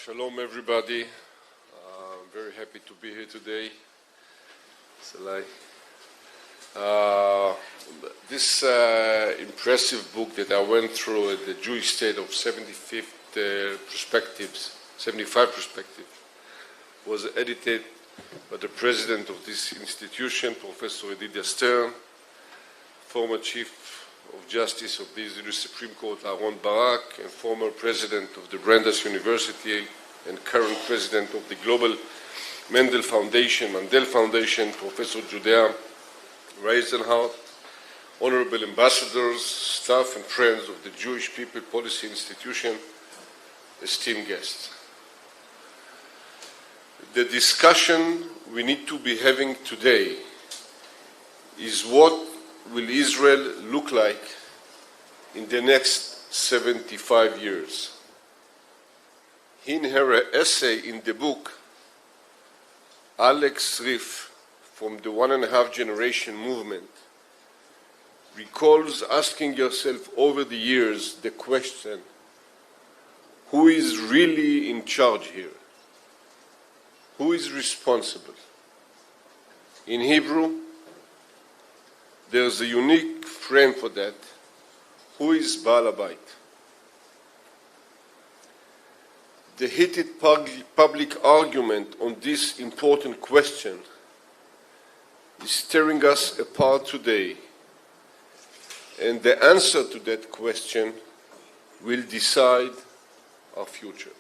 Shalom everybody. I'm very happy to be here today. This impressive book that I went through at the Jewish state of 75 perspectives, was edited by the president of this institution, Professor Judicial, former Chief of Justice of the Israeli Supreme Court, Aaron Barak, and former president of the Brandeis University and current president of the Global Mandel Foundation, Professor Judah Reisenhardt, honorable ambassadors, staff and friends of the Jewish People Policy Institution, esteemed guests. The discussion we need to be having today is what will Israel look like in the next 75 years. In her essay in the book, Alex Riff from the 1.5 Generation movement recalls asking yourself over the years the question, who is really in charge here? Who is responsible? In Hebrew, there's a unique frame for that. Who is Baal Habayit? The heated public argument on this important question is tearing us apart today, and the answer to that question will decide our future.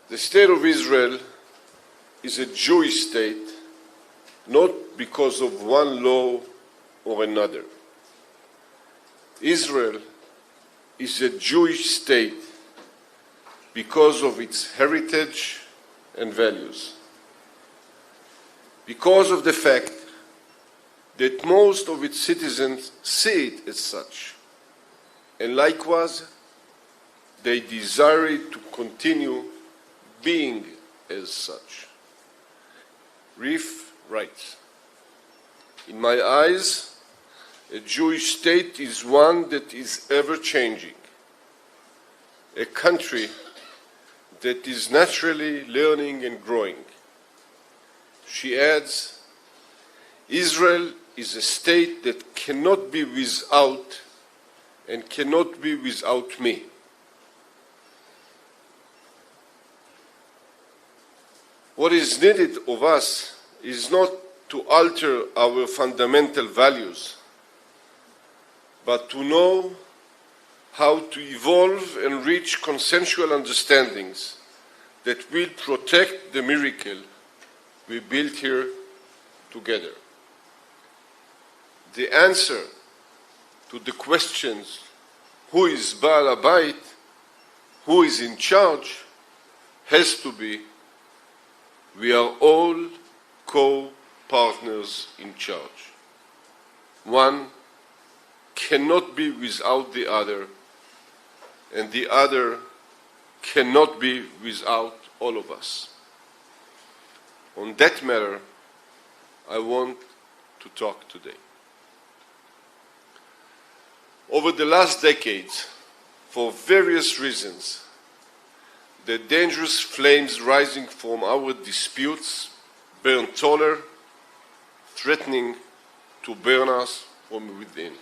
The state of Israel is a Jewish state, not because of one law or another. Israel is a Jewish state because of its heritage and values. Because of the fact that most of its citizens see it as such, and likewise, they desire it to continue being as such. Riff writes, "In my eyes, a Jewish state is one that is ever-changing, a country that is naturally learning and growing." She adds, "Israel is a state that cannot be without and cannot be without me." What is needed of us is not to alter our fundamental values, but to know how to evolve and reach consensual understandings that will protect the miracle we built here together. The answer to the questions, who is Baal Habayit, who is in charge, has to be, we are all co-partners in charge. One cannot be without the other, and the other cannot be without all of us. On that matter, I want to talk today. Over the last decades, for various reasons, the dangerous flames rising from our disputes burn taller, threatening to burn us from within.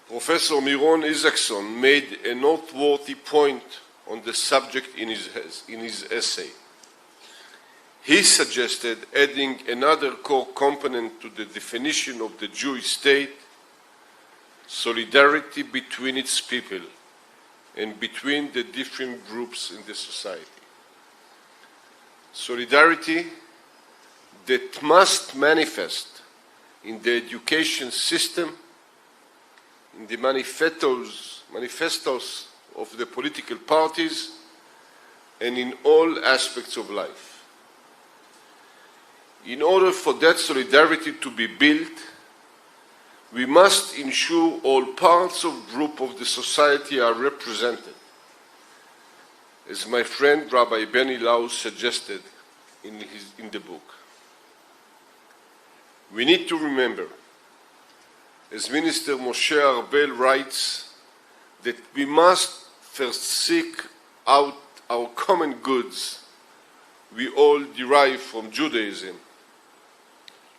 Professor Miron Isaacson made a noteworthy point on the subject in his essay. He suggested adding another core component to the definition of the Jewish state, solidarity between its people and between the different groups in the society. Solidarity that must manifest in the education system, in the manifestos of the political parties, and in all aspects of life. In order for that solidarity to be built, we must ensure all parts of group of the society are represented, as my friend Rabbi Benny suggested in the book. We need to remember, as Minister Moshe Arbel writes, that we must first seek out our common goods we all derive from Judaism,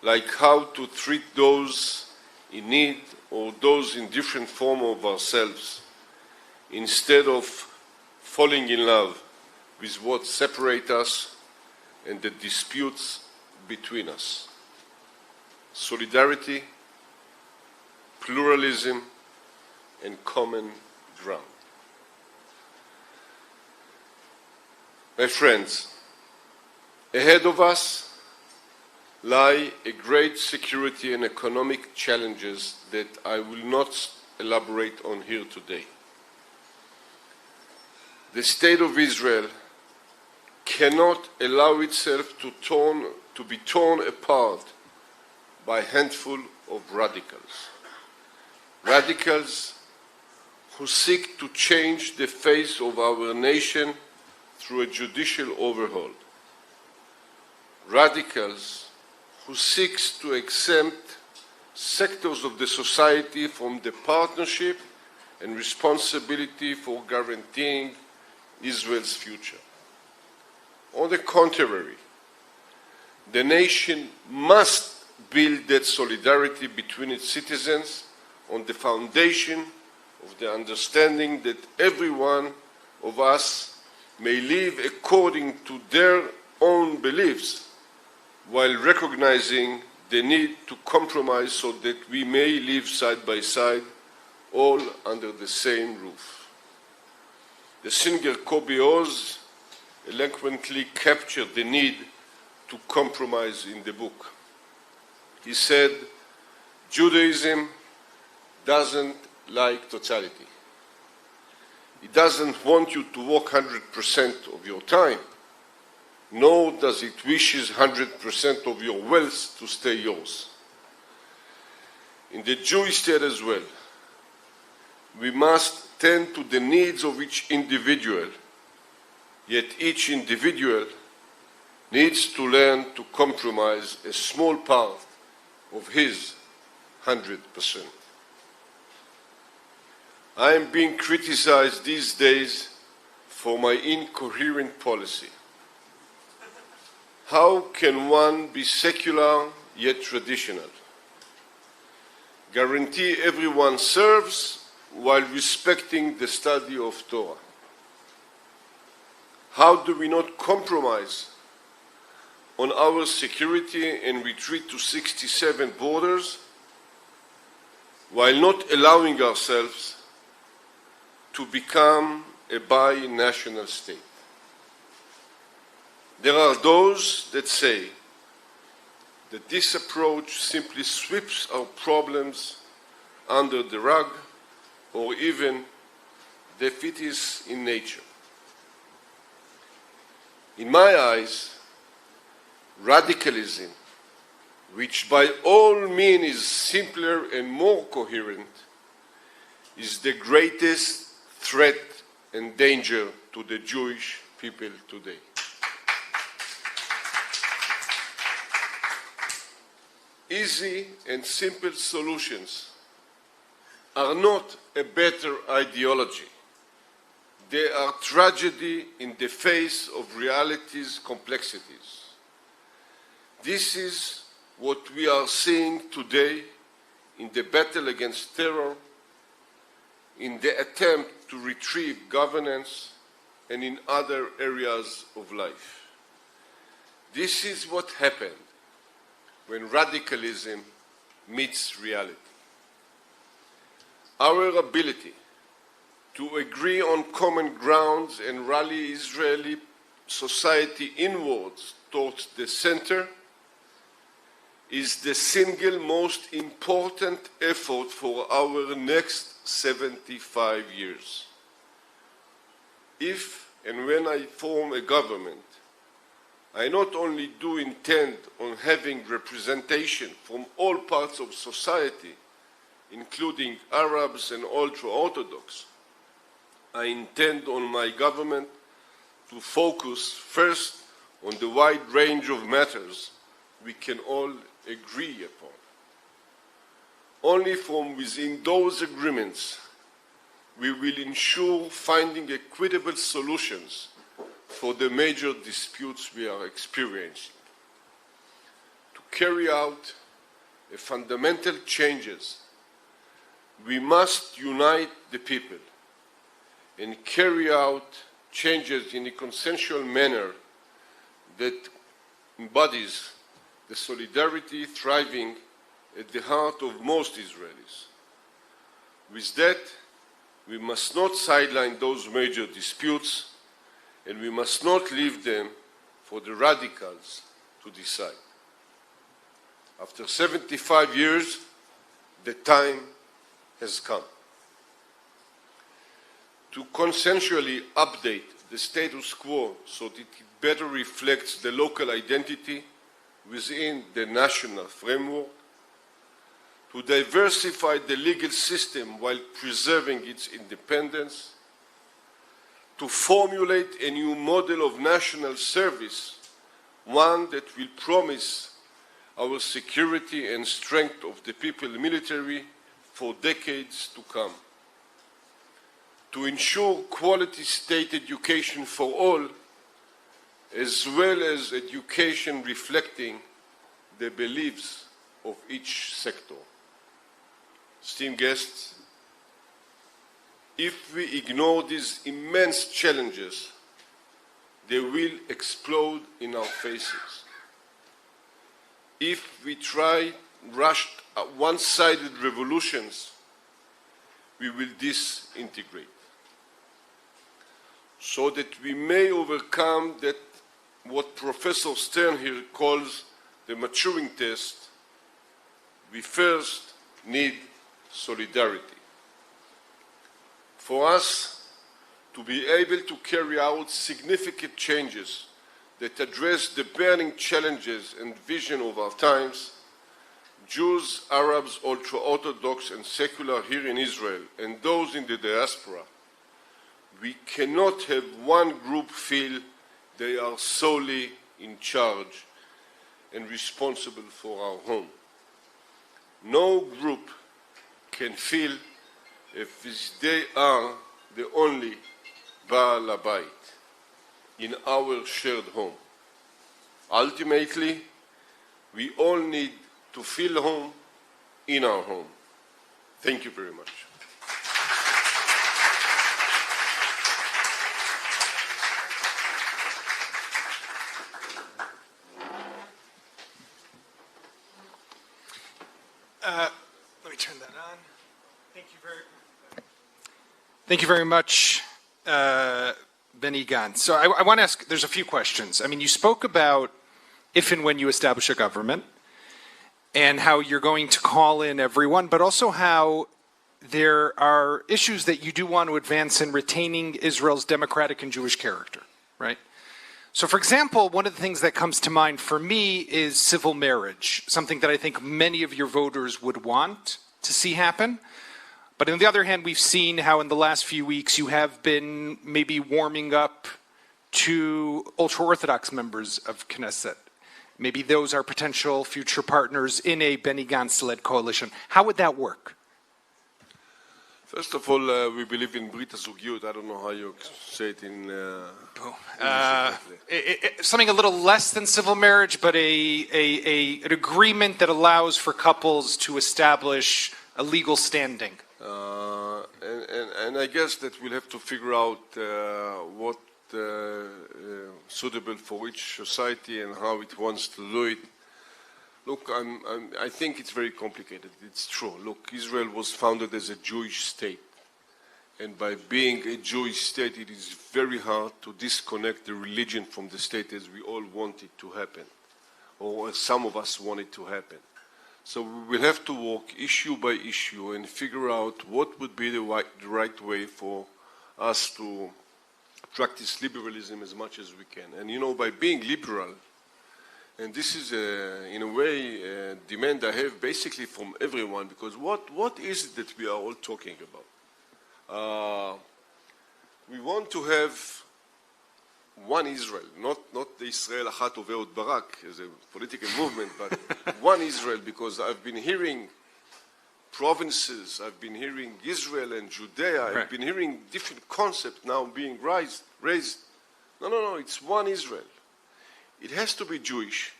like how to treat those in need or those in different form of ourselves, instead of falling in love with what separates us and the disputes between us. Solidarity, pluralism, and common ground. My friends, ahead of us lie a great security and economic challenges that I will not elaborate on here today. The State of Israel cannot allow itself to be torn apart by a handful of radicals. Radicals who seek to change the face of our nation through a judicial overhaul. Radicals who seek to exempt sectors of the society from the partnership and responsibility for guaranteeing Israel's future. On the contrary, the nation must build that solidarity between its citizens on the foundation of the understanding that every one of us may live according to their own beliefs, while recognizing the need to compromise so that we may live side by side, all under the same roof. The singer Kobe Oz eloquently captured the need to compromise in the book. He said, Judaism doesn't like totality. It doesn't want you to work 100% of your time, nor does it wishes 100% of your wealth to stay yours. In the Jewish state as well, we must tend to the needs of each individual, yet each individual needs to learn to compromise a small part of his 100%. I am being criticized these days for my incoherent policy. How can one be secular yet traditional? Guarantee everyone serves while respecting the study of Torah. How do we not compromise on our security and retreat to 67 borders while not allowing ourselves to become a bi-national state? There are those that say that this approach simply sweeps our problems under the rug, or even that it is in nature. In my eyes, radicalism, which by all means is simpler and more coherent, is the greatest threat and danger to the Jewish people today. Easy and simple solutions are not a better ideology. They are tragedy in the face of reality's complexities. This is what we are seeing today in the battle against terror, in the attempt to retrieve governance, and in other areas of life. This is what happened when radicalism meets reality. Our ability to agree on common grounds and rally Israeli society inwards towards the center is the single most important effort for our next 75 years. If and when I form a government, I not only do intend on having representation from all parts of society, including Arabs and ultra-Orthodox, I intend on my government to focus first on the wide range of matters we can all agree upon. Only from within those agreements we will ensure finding equitable solutions for the major disputes we are experiencing. To carry out fundamental changes, we must unite the people and carry out changes in a consensual manner that embodies the solidarity thriving at the heart of most Israelis. With that, we must not sideline those major disputes, and we must not leave them for the radicals to decide. After 75 years, the time has come to consensually update the status quo so that it better reflects the local identity within the national framework, to diversify the legal system while preserving its independence, to formulate a new model of national service, one that will promise our security and strength of the people military for decades to come, to ensure quality state education for all, as well as education reflecting the beliefs of each sector. Esteemed guests, if we ignore these immense challenges, they will explode in our faces. If we try rushed, one-sided revolutions, we will disintegrate. So that we may overcome that what Professor Stern here calls the maturing test, we first need solidarity. For us to be able to carry out significant changes that address the burning challenges and vision of our times, Jews, Arabs, ultra-Orthodox and secular here in Israel, and those in the diaspora, we cannot have one group feel they are solely in charge and responsible for our home. No group can feel if they are the only Baal Habayit in our shared home. Ultimately, we all need to feel home in our home. Thank you very much. Let me turn that on. Thank you very much, Benny Gantz. So I want to ask, there's a few questions. I mean, you spoke about if and when you establish a government and how you're going to call in everyone, but also how there are issues that you do want to advance in retaining Israel's democratic and Jewish character, right? So, for example, one of the things that comes to mind for me is civil marriage, something that I think many of your voters would want to see happen. But on the other hand, we've seen how in the last few weeks you have been maybe warming up to ultra-Orthodox members of Knesset. Maybe those are potential future partners in a Benny Gantz-led coalition. How would that work? First of all, we believe in Brit HaZugiyut. I don't know how you say it in something a little less than civil marriage, but an agreement that allows for couples to establish a legal standing. And I guess that we'll have to figure out what suitable for each society and how it wants to do it. Look, I think it's very complicated. It's true. Look, Israel was founded as a Jewish state. And by being a Jewish state, it is very hard to disconnect the religion from the state as we all want it to happen, or as some of us want it to happen. So we will have to walk issue by issue and figure out what would be the right way for us to practice liberalism as much as we can. And you know, by being liberal, and this is, in a way, a demand I have basically from everyone, because what is it that we are all talking about? We want to have one Israel, not the Israel Achat Uve'od Barak as a political movement, but one Israel, because I've been hearing provinces. I've been hearing Israel and Judea. Right. I've been hearing different concepts now being raised. No, it's one Israel. It has to be Jewish.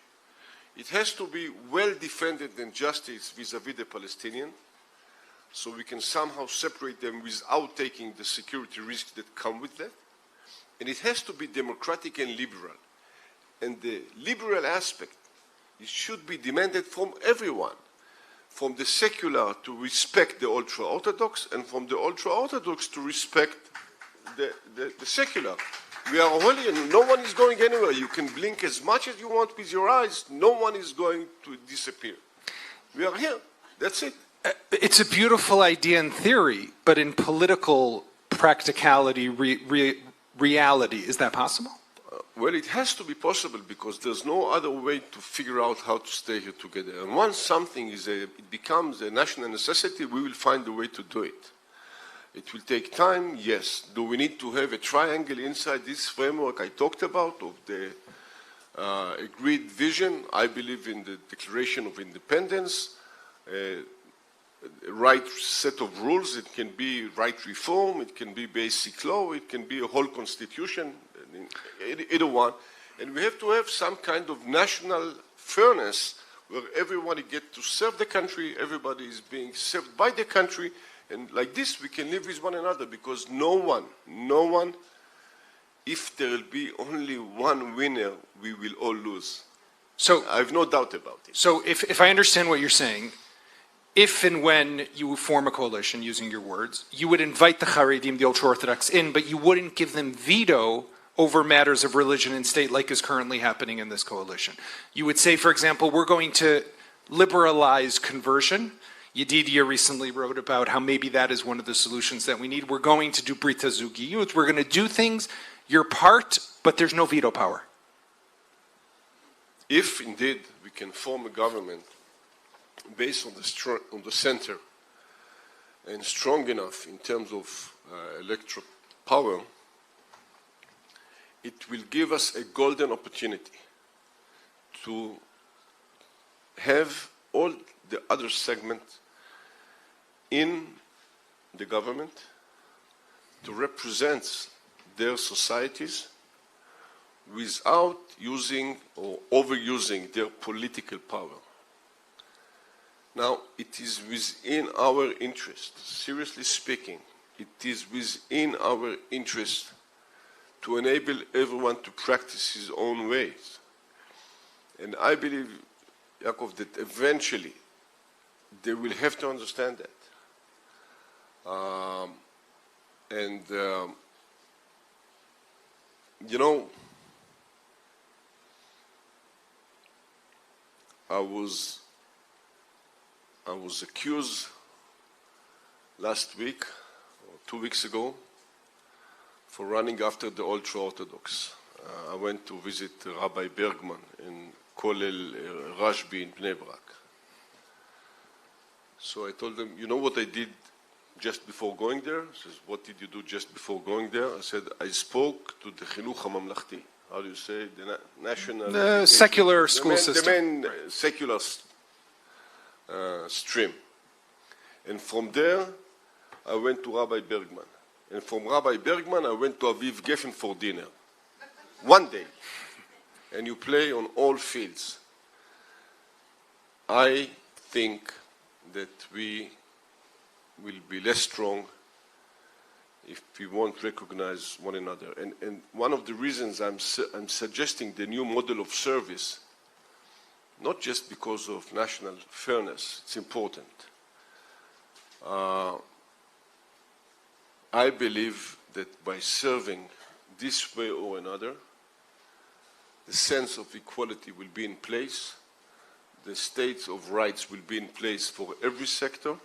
It has to be well defended in justice vis-à-vis the Palestinian, so we can somehow separate them without taking the security risks that come with that. And it has to be democratic and liberal. And the liberal aspect, it should be demanded from everyone, from the secular to respect the ultra-Orthodox, and from the ultra-Orthodox to respect the secular. We are holy and no one is going anywhere. You can blink as much as you want with your eyes. No one is going to disappear. We are here. That's it. It's a beautiful idea in theory, but in political practicality, reality, is that possible? Well, it has to be possible because there's no other way to figure out how to stay here together. And once something it becomes a national necessity, we will find a way to do it. It will take time, yes. Do we need to have a triangle inside this framework I talked about of the agreed vision? I believe in the Declaration of Independence, a right set of rules. It can be right reform, it can be basic law, it can be a whole constitution, either one. And we have to have some kind of national fairness where everybody gets to serve the country, everybody is being served by the country, and like this we can live with one another, because no one, if there will be only one winner, we will all lose. So I have no doubt about it. So if I understand what you're saying, if and when you form a coalition, using your words, you would invite the Haredim, the ultra-Orthodox, in, but you wouldn't give them veto over matters of religion and state like is currently happening in this coalition. You would say, for example, we're going to liberalize conversion. Yedidia recently wrote about how maybe that is one of the solutions that we need. We're going to do Brit HaZugiyut. We're going to do things. You're part, but there's no veto power. If indeed we can form a government based on the center and strong enough in terms of electoral power, it will give us a golden opportunity to have all the other segments in the government to represent their societies without using or overusing their political power. Now, it is within our interest, seriously speaking, it is within our interest to enable everyone to practice his own ways. And I believe, Yaakov, that eventually they will have to understand that. You know, I was accused last week, or 2 weeks ago, for running after the ultra-Orthodox. I went to visit Rabbi Bergman in Kollel Rashbi in Bnei Brak. So I told them, you know what I did just before going there? He says, what did you do just before going there? I said, I spoke to the Chinuch HaMamlachti. How do you say? The national... The secular school system. The main secular stream. And from there, I went to Rabbi Bergman. And from Rabbi Bergman, I went to Aviv Geffen for dinner. One day. And you play on all fields. I think that we will be less strong if we won't recognize one another. And one of the reasons I'm suggesting the new model of service, not just because of national fairness, it's important. I believe that by serving this way or another, the sense of equality will be in place, the states of rights will be in place for every sector,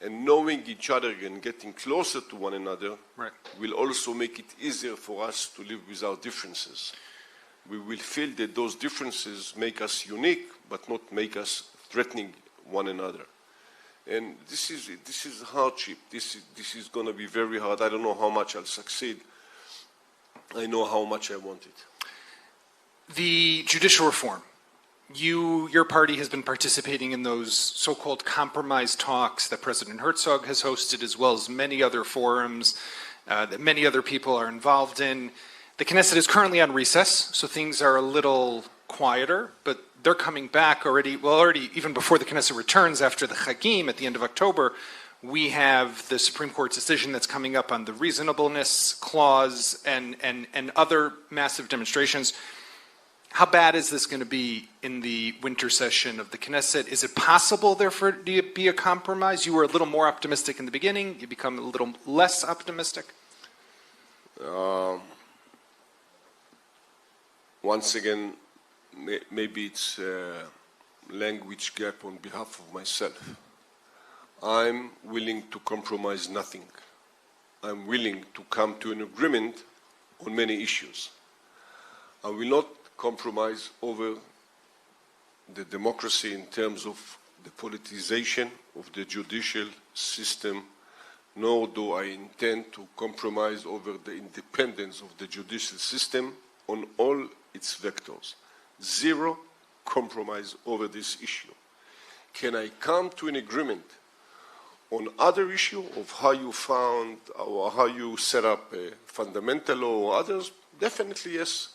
and knowing each other and getting closer to one another will also make it easier for us to live without differences. We will feel that those differences make us unique, but not make us threatening one another. And this is hardship. This is going to be very hard. I don't know how much I'll succeed. I know how much I want it. The judicial reform. your party has been participating in those so-called compromise talks that President Herzog has hosted, as well as many other forums that many other people are involved in. The Knesset is currently on recess, so things are a little quieter, but they're coming back already even before the Knesset returns after the Chagim at the end of October. We have the Supreme Court decision that's coming up on the reasonableness clause and other massive demonstrations. How bad is this going to be in the winter session of the Knesset? Is it possible, therefore, to be a compromise? You were a little more optimistic in the beginning. You become a little less optimistic? Once again, maybe it's a language gap on behalf of myself. I'm willing to compromise nothing. I'm willing to come to an agreement on many issues. I will not compromise over the democracy in terms of the politicization of the judicial system, nor do I intend to compromise over the independence of the judicial system on all its vectors. Zero compromise over this issue. Can I come to an agreement on other issue of how you found or how you set up a fundamental law or others? Definitely yes.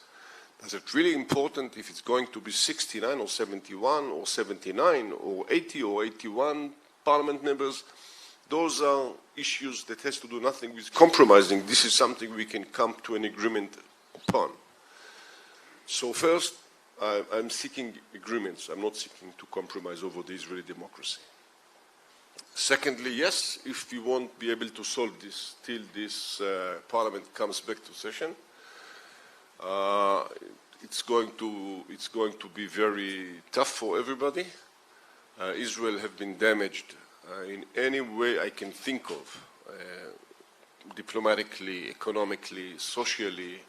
Is it really important if it's going to be 69 or 71 or 79 or 80 or 81 parliament members? Those are issues that has to do nothing with compromising. This is something we can come to an agreement upon. So first, I'm seeking agreements. I'm not seeking to compromise over the Israeli democracy. Secondly, yes, if we won't be able to solve this till this parliament comes back to session, it's going to be very tough for everybody. Israel have been damaged in any way I can think of, diplomatically, economically, socially,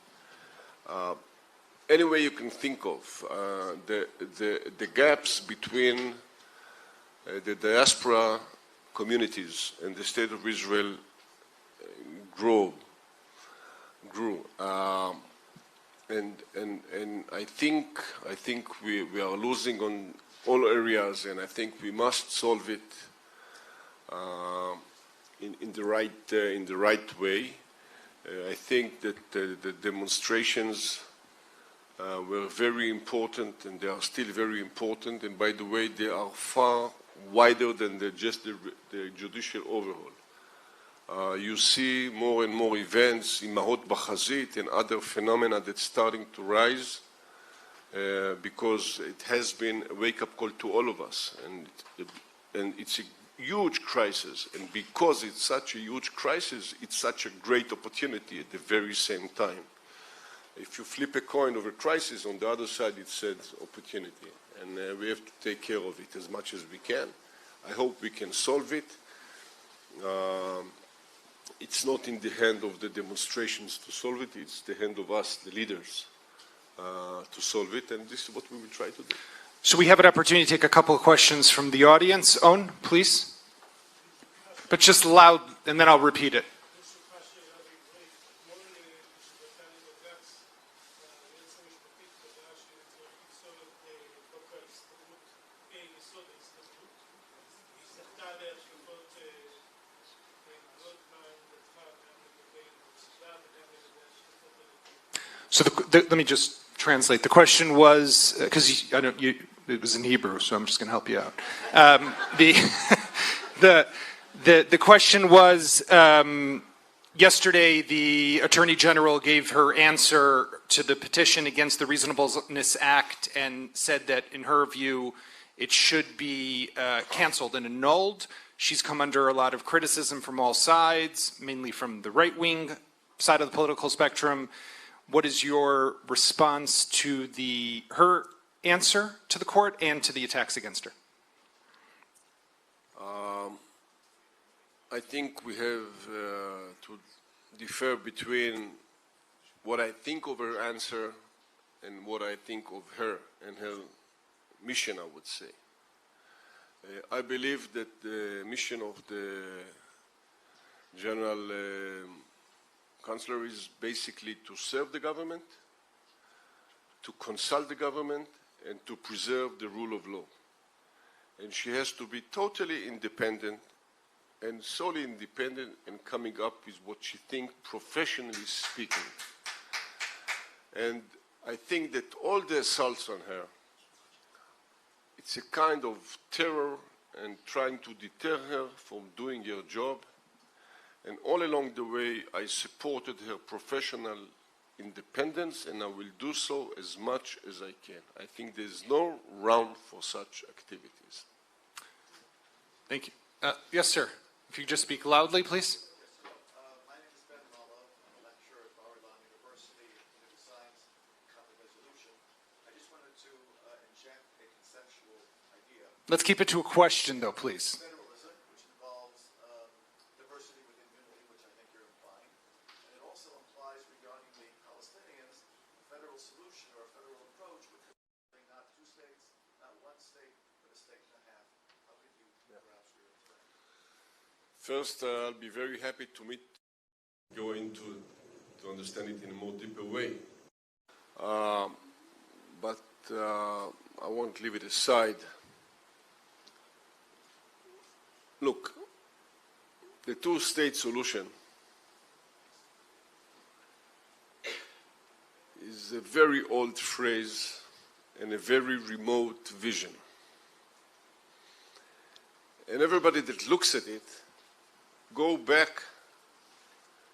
any way you can think of. The gaps between the diaspora communities and the state of Israel grew. And I think we are losing on all areas, and I think we must solve it in the right way. I think that the demonstrations were very important, and they are still very important. And by the way, they are far wider than just the judicial overhaul. You see more and more events, Imahot Bachazit and other phenomena that's starting to rise because it has been a wake-up call to all of us. And it's a huge crisis. And because it's such a huge crisis, it's such a great opportunity at the very same time. If you flip a coin of a crisis, on the other side it says opportunity. And we have to take care of it as much as we can. I hope we can solve it. It's not in the hand of the demonstrations to solve it. It's the hand of us, the leaders, to solve it. And this is what we will try to do. So we have an opportunity to take a couple of questions from the audience. Owen, please. But just loud, and then I'll repeat it. So let me just translate. The question was, because it was in Hebrew, so I'm just going to help you out. The question was, yesterday the Attorney General gave her answer to the petition against the Reasonableness Act and said that, in her view, it should be canceled and annulled. She's come under a lot of criticism from all sides, mainly from the right-wing side of the political spectrum. What is your response to her answer to the court and to the attacks against her? I think we have to differ between what I think of her answer and what I think of her and her mission, I would say. I believe that the mission of the General Counselor is basically to serve the government, to consult the government, and to preserve the rule of law. And she has to be totally independent and solely independent and coming up with what she thinks professionally speaking. And I think that all the assaults on her, it's a kind of terror and trying to deter her from doing her job. And all along the way, I supported her professional independence, and I will do so as much as I can. I think there's no ground for such activities. Thank you. Yes, sir. If you could just speak loudly, please. My name is Ben Malo. I'm a lecturer at Bar-Ilan University in Political Science, Counter-Resolution. I just wanted to inject a conceptual idea. Let's keep it to a question, though, please. Federalism, which involves diversity within unity, which I think you're implying. And it also implies regarding the Palestinians, a federal solution or a federal approach, which is not two states, not one state, but a state and a half. How could you perhaps react to that? First, I'll be very happy to go into to understand it in a more deeper way. But I won't leave it aside. Look, the two-state solution is a very old phrase and a very remote vision. And everybody that looks at it go back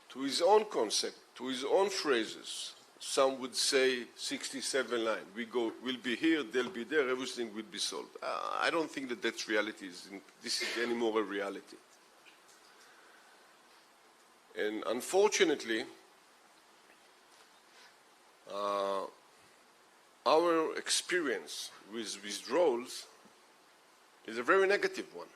to his own concept, to his own phrases. Some would say 67 line. We'll be here, they'll be there, everything will be solved. I don't think that that's reality. This is anymore a reality. And unfortunately, our experience with withdrawals is a very negative one.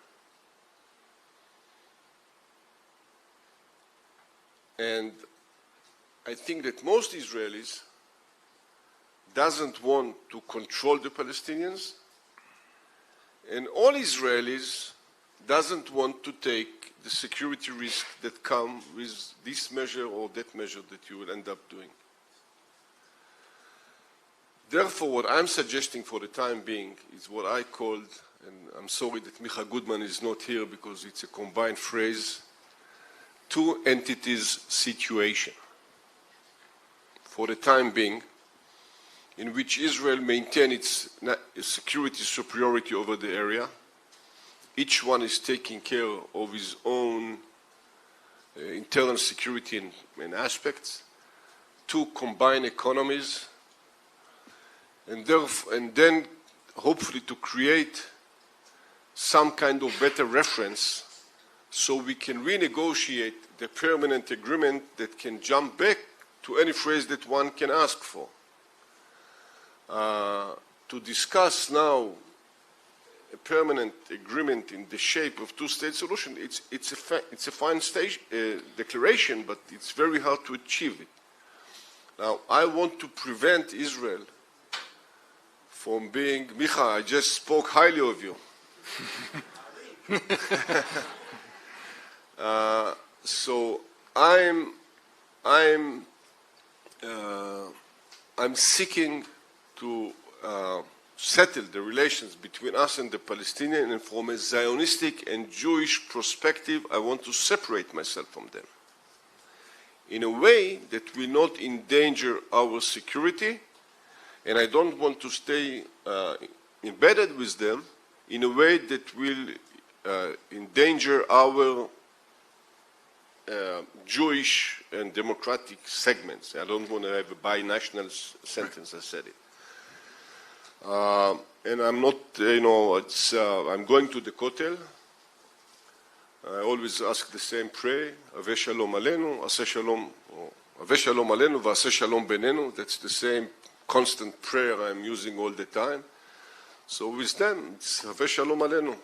And I think that most Israelis doesn't want to control the Palestinians, and all Israelis doesn't want to take the security risk that come with this measure or that measure that you will end up doing. Therefore, what I'm suggesting for the time being is what I called, and I'm sorry that Micha Goodman is not here because it's a combined phrase, two entities situation. For the time being, in which Israel maintains its security superiority over the area. Each one is taking care of his own internal security and aspects. Two combined economies, and then hopefully to create some kind of better reference so we can renegotiate the permanent agreement that can jump back to any phrase that one can ask for. To discuss now a permanent agreement in the shape of two-state solution, it's a fine declaration, but it's very hard to achieve it. Now, I want to prevent Israel from being, Micha, I just spoke highly of you. So I'm seeking to settle the relations between us and the Palestinians, and from a Zionistic and Jewish perspective, I want to separate myself from them in a way that will not endanger our security, and I don't want to stay embedded with them in a way that will endanger our Jewish and democratic segments. I don't want to have a binational sentence, I said it. And I'm not, I'm going to the Kotel. I always ask the same prayer, Ave Shalom Aleinu, Aseh Shalom, Ave Shalom Aleinu, V'aseh Shalom Benenu. That's the same constant prayer I'm using all the time. So with them, it's Ave Shalom Aleinu.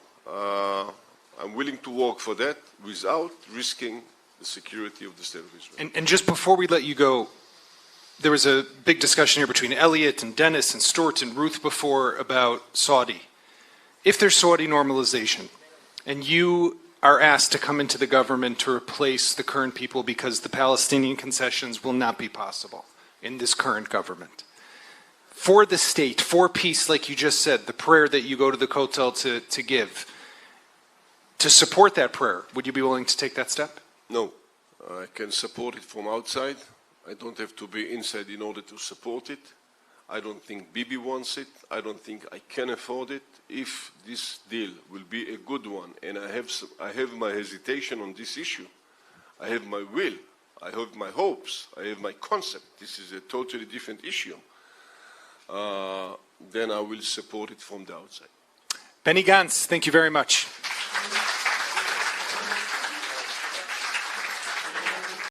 I'm willing to work for that without risking the security of the State of Israel. And just before we let you go, there was a big discussion here between Elliot and Dennis and Stuart and Ruth before about Saudi. If there's Saudi normalization and you are asked to come into the government to replace the current people because the Palestinian concessions will not be possible in this current government, for the state, for peace, like you just said, the prayer that you go to the Kotel to give, to support that prayer, would you be willing to take that step? No, I can support it from outside. I don't have to be inside in order to support it. I don't think Bibi wants it. I don't think I can afford it. If this deal will be a good one, and I have my hesitation on this issue, I have my will, I have my hopes, I have my concept. This is a totally different issue. Then I will support it from the outside. Benny Gantz, thank you very much.